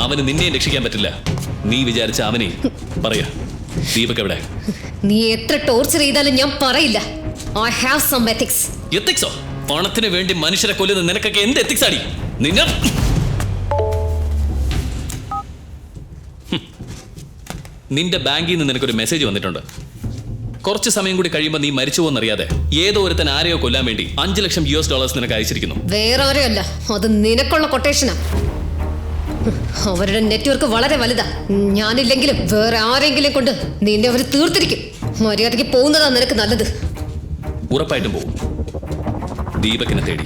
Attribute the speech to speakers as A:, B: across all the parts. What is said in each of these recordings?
A: അവന് നിന്നെ രക്ഷിക്കാൻ പറ്റില്ല. നീ വിചാരിച്ച അവനെ പറയാ. ദീപക് എവിടെ?
B: നീ എത്ര ടോർച്ചർ ചെയ്താലും ഞാൻ പറയില്ല. I have some ethics.
A: എത്തിക്സോ? പണത്തിന് വേണ്ടി മനുഷ്യരെ കൊല്ലുന്ന നിനക്കൊക്കെ എന്ത് എത്തിക്സ് ആടി? നിന്നെ നിന്റെ ബാങ്കിൽ നിന്ന് നിനക്കൊരു മെസ്സേജ് വന്നിട്ടുണ്ട്. കുറച്ച് സമയം കൂടി കഴിയുമ്പോൾ നീ മരിച്ചു പോകുന്നറിയാതെ ഏതോ ഒരുത്തൻ ആരെയോ കൊല്ലാൻ വേണ്ടി $5 ലക്ഷം നിനക്ക് അയച്ചിരിക്കുന്നു.
B: വേറെ ആരെയല്ല, അത് നിനക്കുള്ള കൊട്ടേഷനാ. അവരുടെ നെറ്റ്വർക്ക് വളരെ വലുതാ. ഞാനില്ലെങ്കിലും വേറെ ആരെങ്കിലും കൊണ്ട് നിന്നെ അവർ തീർത്തിരിക്കും. മര്യാദയ്ക്ക് പോകുന്നതാ നിനക്ക് നല്ലത്.
A: ഉറപ്പായിട്ടും പോകും. ദീപകിനെ തേടി.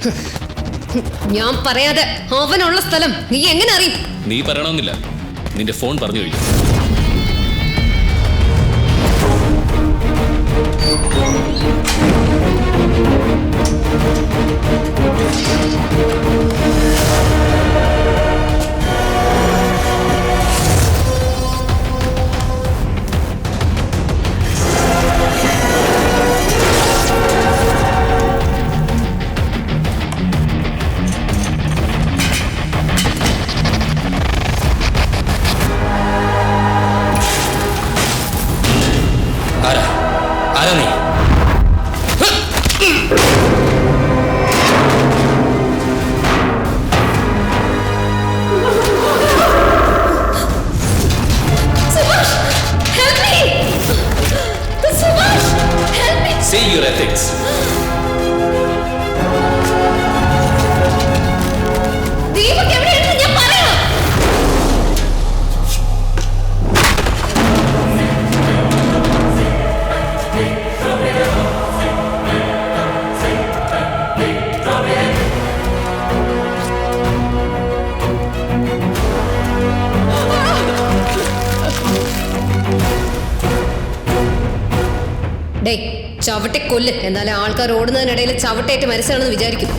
B: ഞാൻ പറയാതെ അവനുള്ള സ്ഥലം നീ എങ്ങനെ അറിയും?
A: നീ പറയണമെന്നില്ല. നിന്റെ ഫോൺ പറഞ്ഞു കഴിഞ്ഞു. Say your ethics.
B: ദീപക് എവിടെയാണെന്ന് ഞാൻ പറയാം. ഡേ, ചവിട്ടി കൊല്ല്. എന്നാലും ആൾക്കാർ ഓടുന്നതിനിടയിൽ ചവിട്ടേറ്റ് മരിച്ചാണെന്ന് വിചാരിക്കും.